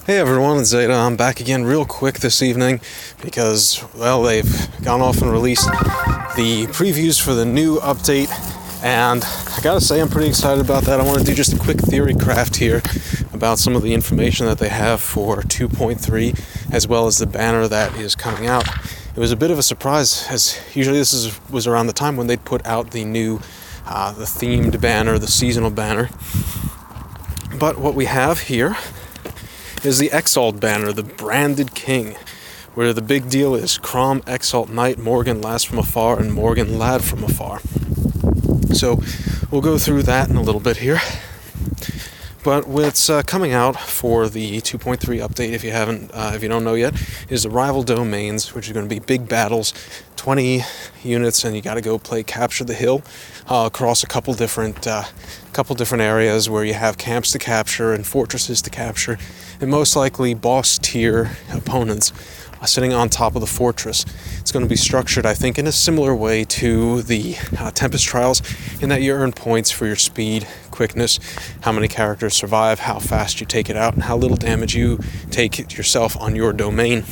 Hey everyone, it's Zeta. I'm back again real quick this evening because, well, they've gone off and released the previews for the new update, and I gotta say I'm pretty excited about that. I want to do just a quick theory craft here about some of the information that they have for 2.3 as well as the banner that is coming out. It was a bit of a surprise, as usually was around the time when they'd put out the new the themed banner, the seasonal banner. But what we have here is the Exalt banner, the branded king, where the big deal is Crom, Exalt, Knight, Morgan, Last from Afar, and Morgan, Lad from Afar. So we'll go through that in a little bit here. But what's coming out for the 2.3 update, if you don't know yet, is the rival domains, which are going to be big battles, 20 units, and you got to go play Capture the Hill across a couple different areas where you have camps to capture and fortresses to capture, and most likely boss tier opponents sitting on top of the fortress. It's going to be structured, I think, in a similar way to the Tempest Trials, in that you earn points for your speed, quickness, how many characters survive, how fast you take it out, and how little damage you take yourself on your domain.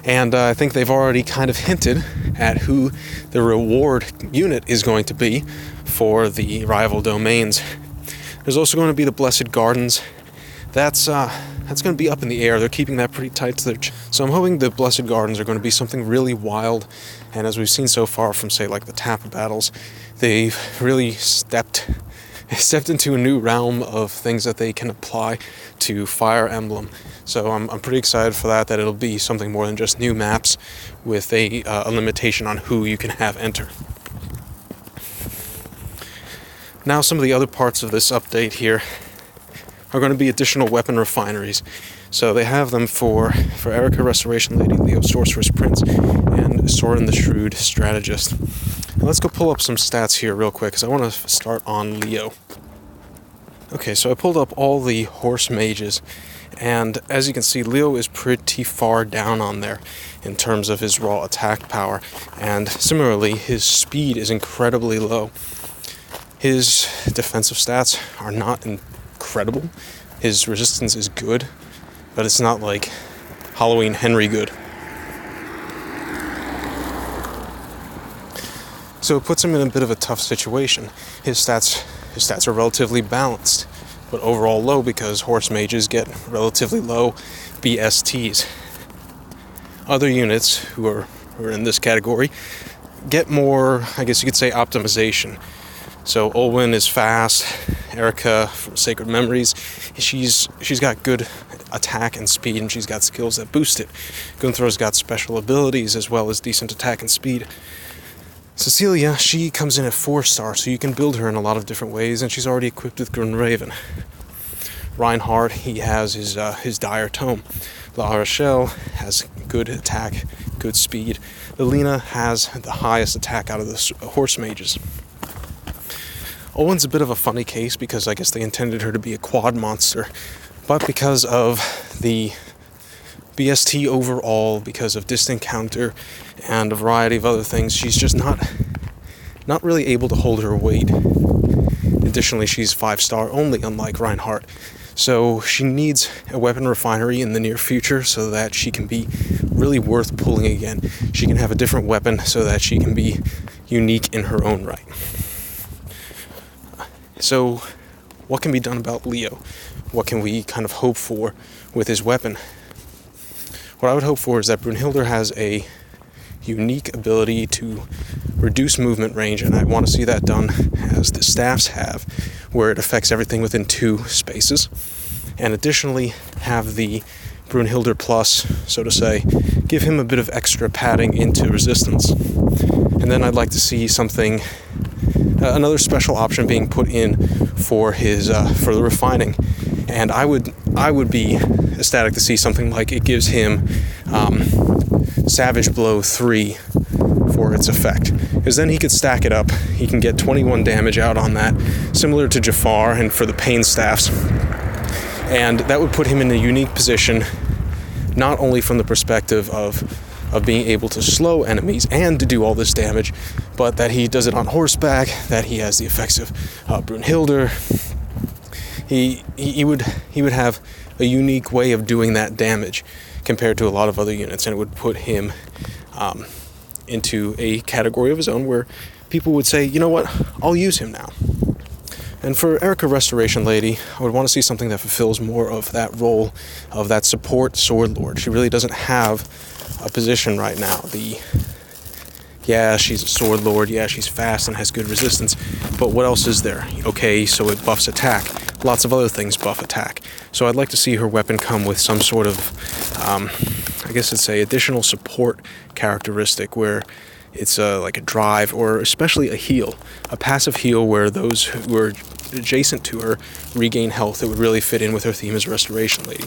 And I think they've already kind of hinted at who the reward unit is going to be for the rival domains. There's also going to be the Blessed Gardens. That's going to be up in the air. They're keeping that pretty tight to their chest. So I'm hoping the Blessed Gardens are going to be something really wild. And as we've seen so far from, say, like the Tap battles, they've really stepped into a new realm of things that they can apply to Fire Emblem. So I'm pretty excited for that it'll be something more than just new maps with a limitation on who you can have enter. Now some of the other parts of this update here are going to be additional weapon refineries. So they have them for Erica, Restoration Lady, Leo, Sorceress Prince, and Soren the Shrewd Strategist. And let's go pull up some stats here real quick, because I want to start on Leo. Okay, so I pulled up all the horse mages, and as you can see, Leo is pretty far down on there in terms of his raw attack power, and similarly, his speed is incredibly low. His defensive stats are not incredible. His resistance is good, but it's not like Halloween Henry good. So it puts him in a bit of a tough situation. His stats are relatively balanced, but overall low because horse mages get relatively low BSTs. Other units who are in this category get more, I guess you could say, optimization. So Olwen is fast. Erica from Sacred Memories, she's got good attack and speed, and she's got skills that boost it. Gunther's got special abilities as well as decent attack and speed. Cecilia, she comes in at 4-star, so you can build her in a lot of different ways, and she's already equipped with Grunraven. Reinhardt, he has his Dire Tome. La Rochelle has good attack, good speed. Lilina has the highest attack out of the horse mages. Owen's a bit of a funny case because I guess they intended her to be a quad monster, but because of the BST overall, because of distant counter and a variety of other things, she's just not really able to hold her weight. Additionally, she's 5-star only, unlike Reinhardt. So she needs a weapon refinery in the near future so that she can be really worth pulling again. She can have a different weapon so that she can be unique in her own right. So, what can be done about Leo? What can we kind of hope for with his weapon? What I would hope for is that Brunhilde has a unique ability to reduce movement range, and I want to see that done as the staffs have, where it affects everything within 2 spaces. And additionally, have the Brunhilde Plus, so to say, give him a bit of extra padding into resistance. And then I'd like to see something, another special option being put in for his for the refining, and I would be ecstatic to see something like it gives him Savage Blow 3 for its effect, because then he could stack it up. He can get 21 damage out on that, similar to Jafar and for the Pain Staffs, and that would put him in a unique position, not only from the perspective of being able to slow enemies and to do all this damage, but that he does it on horseback, that he has the effects of Brunhilde. he would have a unique way of doing that damage compared to a lot of other units, and it would put him into a category of his own where people would say, you know what, I'll use him now. And for Erica Restoration Lady, I would want to see something that fulfills more of that role of that support sword lord. She really doesn't have a position right now. Yeah, she's a sword lord, yeah, she's fast and has good resistance, but what else is there? Okay, so it buffs attack. Lots of other things buff attack. So I'd like to see her weapon come with some sort of, I guess it's a additional support characteristic where it's like a drive, or especially a heal, a passive heal where those who are adjacent to her regain health. It would really fit in with her theme as Restoration Lady.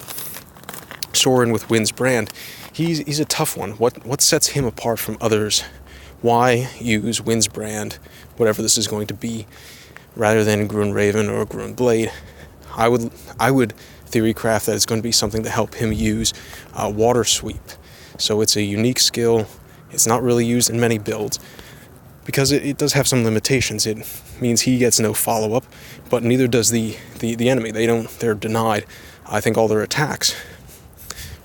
Soren with Wynn's brand, he's a tough one. What sets him apart from others? Why use Wynn's brand, whatever this is going to be, rather than Grun Raven or Grun Blade? I would theory craft that it's going to be something to help him use Water Sweep. So it's a unique skill. It's not really used in many builds because it does have some limitations. It means he gets no follow-up, but neither does the enemy. They're denied, I think, all their attacks.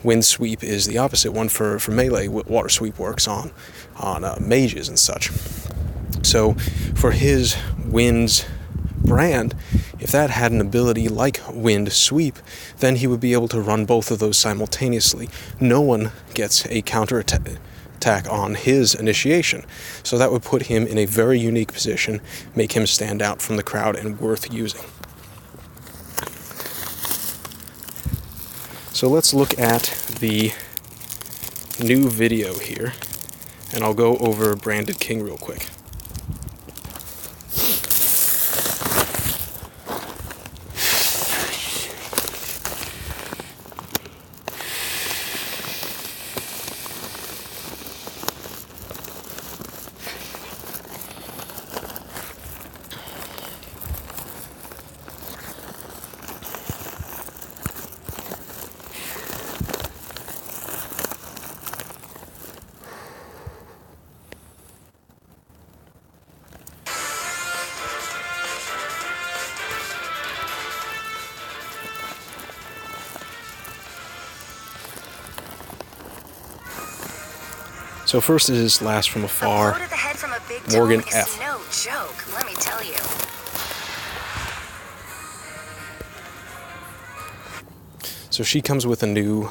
Wind Sweep is the opposite one for melee. Water Sweep works on mages and such. So for his Wind's brand, if that had an ability like Wind Sweep, then he would be able to run both of those simultaneously. No one gets a counter attack on his initiation, so that would put him in a very unique position, make him stand out from the crowd and worth using. So let's look at the new video here, and I'll go over Branded King real quick. So first is Last from Afar, Morgan F. No joke, let me tell you. So she comes with the new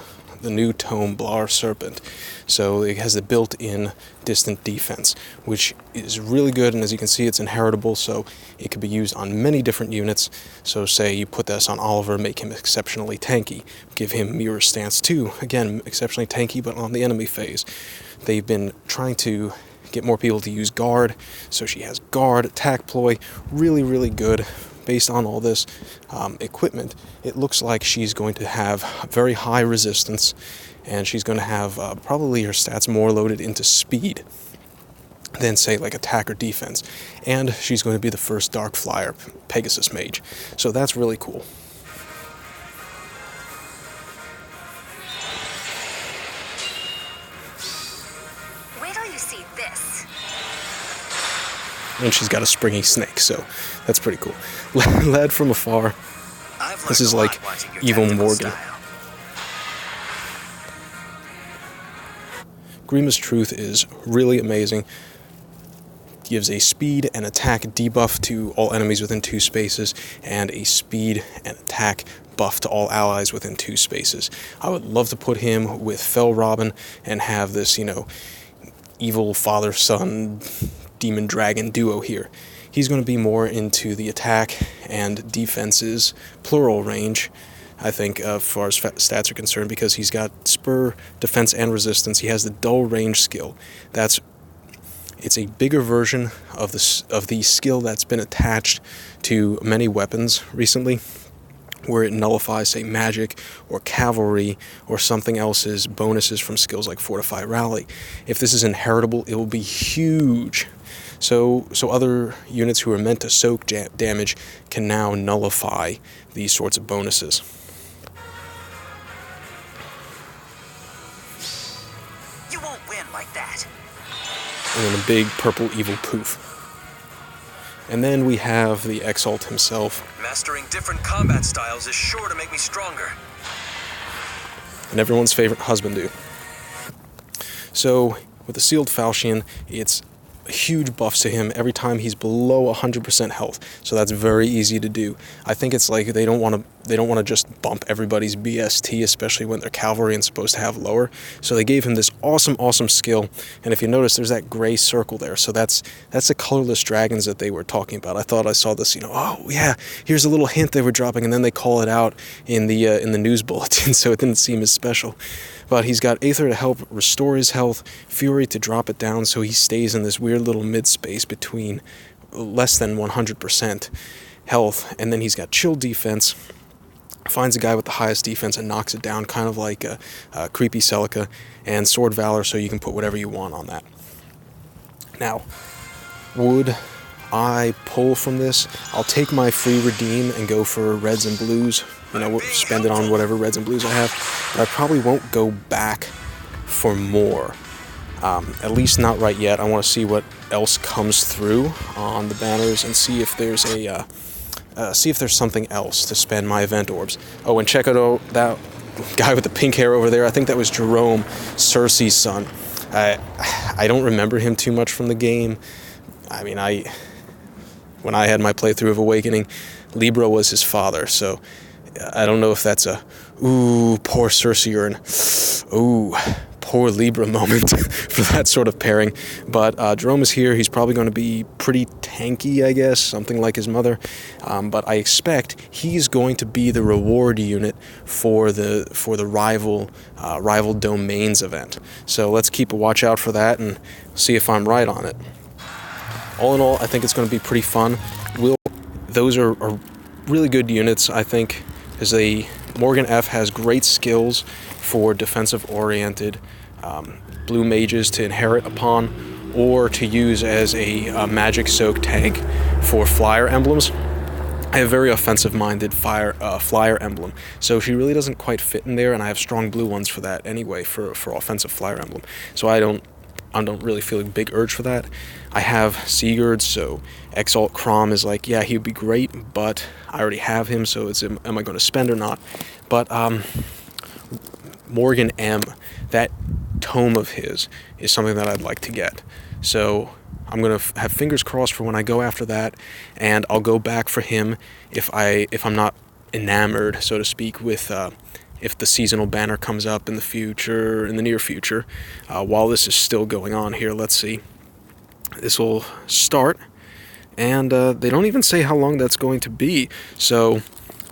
tome, Blar Serpent. So it has the built-in distant defense, which is really good, and as you can see, it's inheritable, so it could be used on many different units. So say you put this on Oliver, make him exceptionally tanky. Give him Mirror Stance 2, again, exceptionally tanky, but on the enemy phase. They've been trying to get more people to use Guard, so she has Guard, Attack Ploy, really, really good. Based on all this equipment, it looks like she's going to have very high resistance, and she's going to have probably her stats more loaded into speed than, say, like attack or defense. And she's going to be the first Dark Flyer Pegasus Mage. So that's really cool. Wait till you see this. And she's got a springy snake, so that's pretty cool. Lad from Afar. This is like Evil Morgan. Grima's Truth is really amazing. Gives a speed and attack debuff to all enemies within 2 spaces, and a speed and attack buff to all allies within 2 spaces. I would love to put him with Fell Robin and have this, evil father-son demon dragon duo here. He's going to be more into the attack and defenses, plural range, I think, as far as stats are concerned, because he's got spur, defense, and resistance. He has the dull range skill. It's a bigger version of the skill that's been attached to many weapons recently, where it nullifies, say, magic or cavalry or something else's bonuses from skills like Fortify Rally. If this is inheritable, it will be huge. So other units who are meant to soak damage can now nullify these sorts of bonuses. You won't win like that. And then a big purple evil poof. And then we have the Exalt himself. Mastering different combat styles is sure to make me stronger. And everyone's favorite husband. So, with the Sealed Falchion, it's huge buffs to him every time he's below 100% health. So that's very easy to do. I think it's like they don't want to just bump everybody's BST, especially when they're cavalry and supposed to have lower. So they gave him this awesome skill. And if you notice, there's that gray circle there. So that's the colorless dragons that they were talking about. I thought I saw this, oh yeah, here's a little hint they were dropping, and then they call it out in the news bulletin, so it didn't seem as special. But he's got Aether to help restore his health, Fury to drop it down so he stays in this weird little mid-space between less than 100% health. And then he's got Chill Defense, finds a guy with the highest defense and knocks it down, kind of like a creepy Celica, and Sword Valor, so you can put whatever you want on that. Now, would I pull from this? I'll take my free redeem and go for reds and blues. Spend it on whatever reds and blues I have. But I probably won't go back for more. At least not right yet. I want to see what else comes through on the banners and see if there's something else to spend my event orbs. Oh, and check out that guy with the pink hair over there. I think that was Jerome, Cersei's son. I don't remember him too much from the game. I mean, when I had my playthrough of Awakening, Libra was his father, so I don't know if that's a ooh, poor Cersei, or an ooh, poor Libra moment for that sort of pairing. But Jerome is here. He's probably going to be pretty tanky, I guess, something like his mother. But I expect he's going to be the reward unit for the rival domains event. So let's keep a watch out for that and see if I'm right on it. All in all, I think it's going to be pretty fun. Those are really good units, I think, because Morgan F has great skills for defensive-oriented blue mages to inherit upon, or to use as a magic soak tank for flyer emblems. I have very offensive-minded flyer emblem, so she really doesn't quite fit in there, and I have strong blue ones for that anyway, for offensive flyer emblem. So I don't really feel a big urge for that. I have Sigurd, so Exalt Crom is like, yeah, he'd be great, but I already have him, so it's, am I going to spend or not? But Morgan M, that tome of his is something that I'd like to get. So I'm going to have fingers crossed for when I go after that, and I'll go back for him if I'm not enamored, so to speak, with if the seasonal banner comes up in the near future. While this is still going on here, let's see. This will start, and they don't even say how long that's going to be. So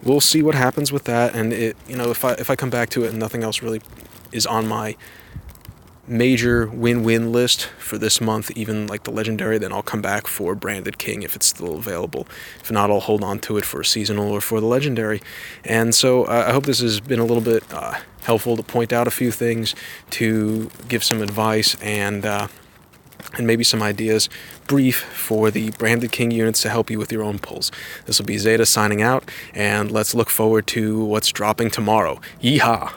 we'll see what happens with that. And if I come back to it and nothing else really is on my major win-win list for this month, even like the legendary, then I'll come back for Branded King if it's still available. If not, I'll hold on to it for a seasonal or for the legendary. And so I hope this has been a little bit helpful to point out a few things, to give some advice, and maybe some ideas, brief, for the Branded King units to help you with your own pulls. This will be Zeta signing out, and let's look forward to what's dropping tomorrow. Yeehaw!